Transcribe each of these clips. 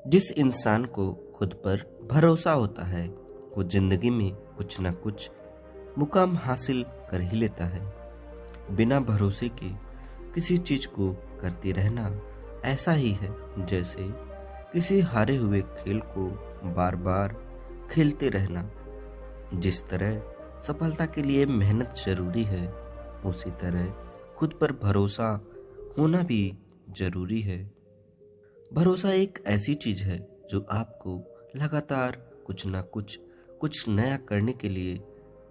जिस इंसान को खुद पर भरोसा होता है वो जिंदगी में कुछ न कुछ मुकाम हासिल कर ही लेता है। बिना भरोसे के किसी चीज को करते रहना ऐसा ही है जैसे किसी हारे हुए खेल को बार बार खेलते रहना। जिस तरह सफलता के लिए मेहनत जरूरी है, उसी तरह खुद पर भरोसा होना भी जरूरी है। भरोसा एक ऐसी चीज है जो आपको लगातार कुछ ना कुछ नया करने के लिए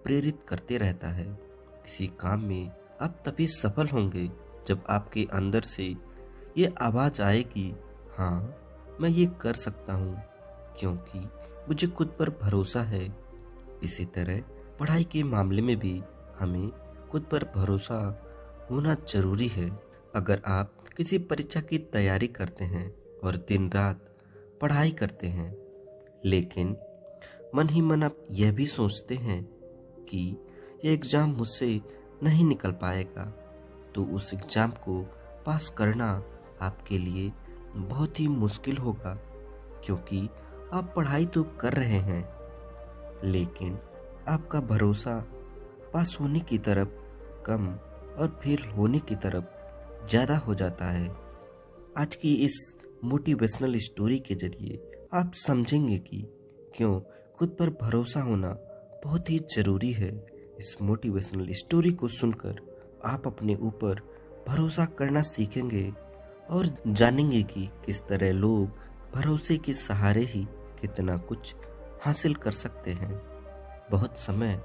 प्रेरित करते रहता है। किसी काम में आप तभी सफल होंगे जब आपके अंदर से ये आवाज आए कि हाँ, मैं ये कर सकता हूँ क्योंकि मुझे खुद पर भरोसा है। इसी तरह पढ़ाई के मामले में भी हमें खुद पर भरोसा होना जरूरी है। अगर आप किसी परीक्षा की तैयारी करते हैं और दिन रात पढ़ाई करते हैं, लेकिन मन ही मन आप यह भी सोचते हैं कि यह एग्जाम मुझसे नहीं निकल पाएगा, तो उस एग्जाम को पास करना आपके लिए बहुत ही मुश्किल होगा, क्योंकि आप पढ़ाई तो कर रहे हैं लेकिन आपका भरोसा पास होने की तरफ कम और फेल होने की तरफ ज़्यादा हो जाता है। आज की इस मोटिवेशनल स्टोरी के जरिए आप समझेंगे कि क्यों खुद पर भरोसा होना बहुत ही ज़रूरी है। इस मोटिवेशनल स्टोरी को सुनकर आप अपने ऊपर भरोसा करना सीखेंगे और जानेंगे कि किस तरह लोग भरोसे के सहारे ही कितना कुछ हासिल कर सकते हैं। बहुत समय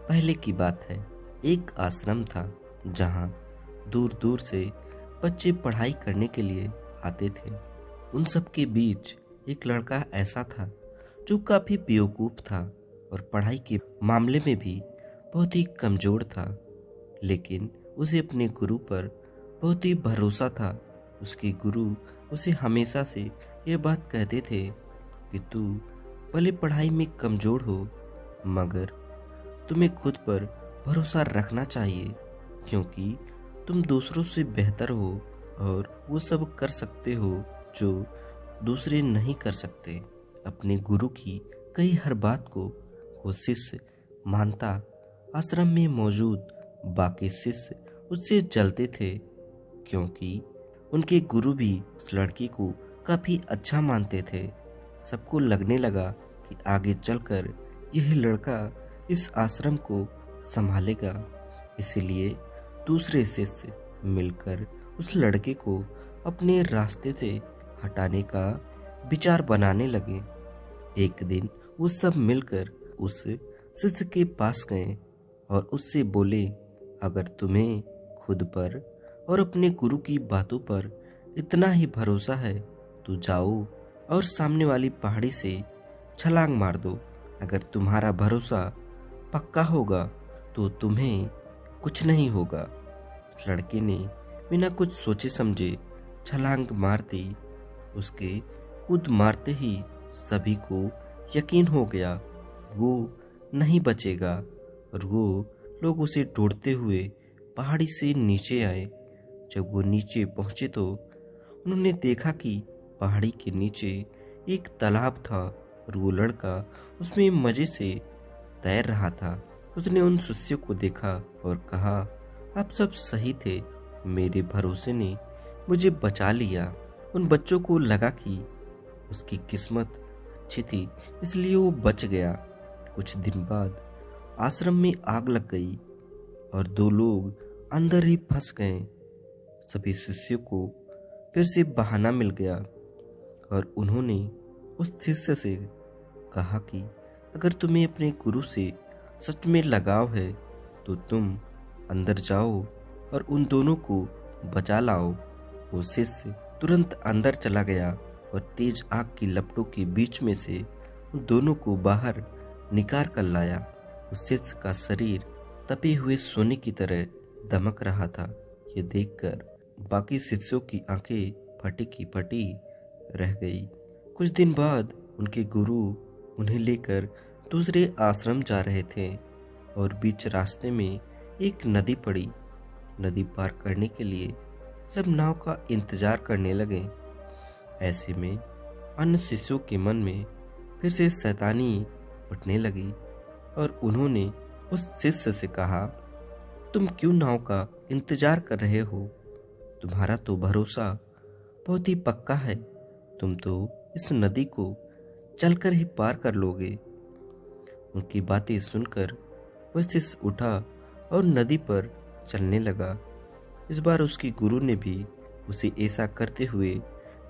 पहले की बात है, एक आश्रम था जहाँ दूर दूर से बच्चे पढ़ाई करने के लिए आते थे। उन सब के बीच एक लड़का ऐसा था जो काफी बेवकूफ था और पढ़ाई के मामले में भी बहुत ही कमजोर था, लेकिन उसे अपने गुरु पर बहुत ही भरोसा था। उसके गुरु उसे हमेशा से ये बात कहते थे कि तू भले पढ़ाई में कमजोर हो, मगर तुम्हें खुद पर भरोसा रखना चाहिए, क्योंकि तुम दूसरों से बेहतर हो और वो सब कर सकते हो जो दूसरे नहीं कर सकते। अपने गुरु की कई हर बात को वो शिष्य मानता। आश्रम में मौजूद बाकी शिष्य उससे जलते थे, क्योंकि उनके गुरु भी उस लड़की को काफी अच्छा मानते थे। सबको लगने लगा कि आगे चलकर यही लड़का इस आश्रम को संभालेगा, इसलिए दूसरे शिष्य मिलकर उस लड़के को अपने रास्ते से हटाने का विचार बनाने लगे। एक दिन वो सब मिलकर उस शिष्य के पास गए और उससे बोले, अगर तुम्हें खुद पर और अपने गुरु की बातों पर इतना ही भरोसा है तो जाओ और सामने वाली पहाड़ी से छलांग मार दो। अगर तुम्हारा भरोसा पक्का होगा तो तुम्हें कुछ नहीं होगा। लड़के ने बिना कुछ सोचे समझे छलांग मार दी। उसके कूद मारते ही सभी को यकीन हो गया वो नहीं बचेगा और वो लोग उसे ढूंढते हुए पहाड़ी से नीचे आए। जब वो नीचे पहुंचे तो उन्होंने देखा कि पहाड़ी के नीचे एक तालाब था और वो लड़का उसमें मजे से तैर रहा था। उसने उन शिष्यों को देखा और कहा, आप सब सही थे, मेरे भरोसे ने मुझे बचा लिया। उन बच्चों को लगा कि उसकी किस्मत अच्छी थी, इसलिए वो बच गया। कुछ दिन बाद आश्रम में आग लग गई और 2 लोग अंदर ही फंस गए। सभी शिष्यों को फिर से बहाना मिल गया और उन्होंने उस शिष्य से कहा कि अगर तुम्हें अपने गुरु से सच में लगाव है तो तुम अंदर जाओ और उन दोनों को बचा लाओ। वो शिष्य तुरंत अंदर चला गया और तेज आग की लपटों के बीच में से उन दोनों को बाहर निकाल कर लाया। उस शिष्य का शरीर तपे हुए सोने की तरह दमक रहा था। ये देखकर बाकी शिष्यों की आंखें फटी की फटी रह गई। कुछ दिन बाद उनके गुरु उन्हें लेकर दूसरे आश्रम जा रहे थे और बीच रास्ते में एक नदी पड़ी। नदी पार करने के लिए सब नाव का इंतजार करने लगे। ऐसे में अन्य शिष्यों के मन में फिर से शैतानी उठने लगी और उन्होंने उस शिष्य से कहा, तुम क्यों नाव का इंतजार कर रहे हो? तुम्हारा तो भरोसा बहुत ही पक्का है, तुम तो इस नदी को चलकर ही पार कर लोगे। उनकी बातें सुनकर वह शिष्य उठा और नदी पर चलने लगा। इस बार उसके गुरु ने भी उसे ऐसा करते हुए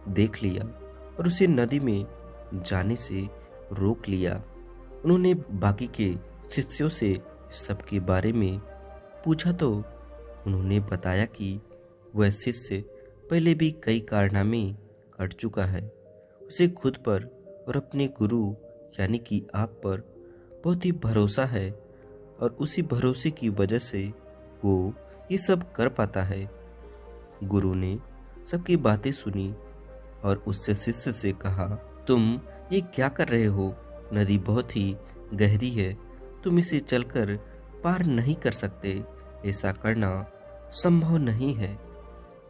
देख लिया और उसे नदी में जाने से रोक लिया। उन्होंने बाकी के शिष्यों से इस सब के बारे में पूछा तो उन्होंने बताया कि वह शिष्य पहले भी कई कारनामे कर चुका है। उसे खुद पर और अपने गुरु यानी कि आप पर बहुत ही भरोसा है और उसी भरोसे की वजह से वो ये सब कर पाता है। गुरु ने सबकी बातें सुनी और उससे शिष्य से कहा, तुम ये क्या कर रहे हो? नदी बहुत ही गहरी है, तुम इसे चलकर पार नहीं कर सकते, ऐसा करना संभव नहीं है।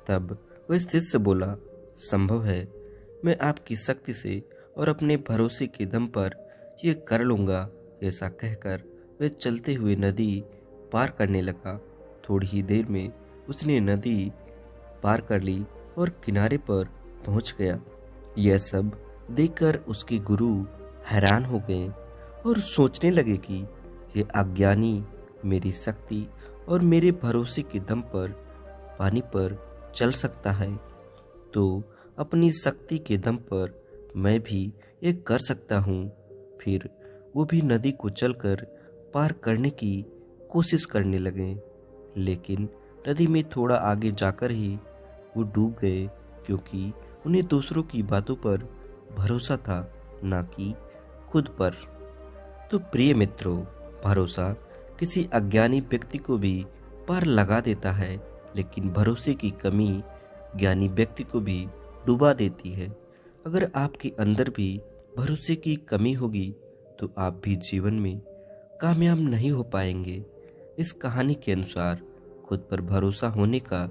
तब वह शिष्य बोला, संभव है, मैं आपकी शक्ति से और अपने भरोसे के दम पर ये कर लूँगा। ऐसा कहकर वह चलते हुए नदी पार करने लगा। थोड़ी ही देर में उसने नदी पार कर ली और किनारे पर पहुंच गया। यह सब देखकर उसके गुरु हैरान हो गए और सोचने लगे कि ये अज्ञानी मेरी शक्ति और मेरे भरोसे के दम पर पानी पर चल सकता है, तो अपनी शक्ति के दम पर मैं भी ये कर सकता हूँ। फिर वो भी नदी को चलकर पार करने की कोशिश करने लगे, लेकिन नदी में थोड़ा आगे जाकर ही वो डूब गए, क्योंकि उन्हें दूसरों की बातों पर भरोसा था, ना कि खुद पर। तो प्रिय मित्रों, भरोसा किसी अज्ञानी व्यक्ति को भी पार लगा देता है, लेकिन भरोसे की कमी ज्ञानी व्यक्ति को भी डुबा देती है। अगर आपके अंदर भी भरोसे की कमी होगी तो आप भी जीवन में कामयाब नहीं हो पाएंगे। इस कहानी के अनुसार खुद पर भरोसा होने का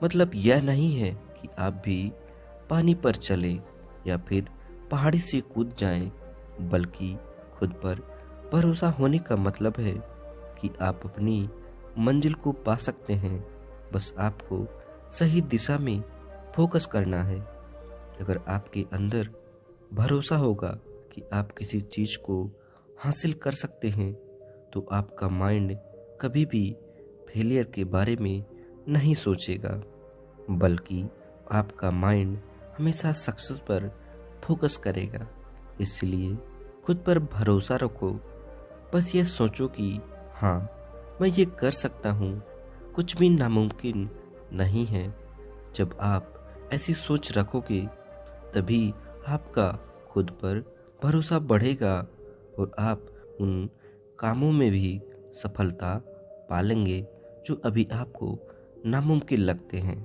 मतलब यह नहीं है कि आप भी पानी पर चलें या फिर पहाड़ी से कूद जाएं, बल्कि खुद पर भरोसा होने का मतलब है कि आप अपनी मंजिल को पा सकते हैं। बस आपको सही दिशा में फोकस करना है। अगर आपके अंदर भरोसा होगा कि आप किसी चीज़ को हासिल कर सकते हैं, तो आपका माइंड कभी भी फेलियर के बारे में नहीं सोचेगा, बल्कि आपका माइंड हमेशा सक्सेस पर फोकस करेगा। इसलिए खुद पर भरोसा रखो। बस ये सोचो कि हाँ, मैं ये कर सकता हूँ, कुछ भी नामुमकिन नहीं है। जब आप ऐसी सोच रखोगे तभी आपका खुद पर भरोसा बढ़ेगा और आप उन कामों में भी सफलता पालेंगे जो अभी आपको नामुमकिन लगते हैं।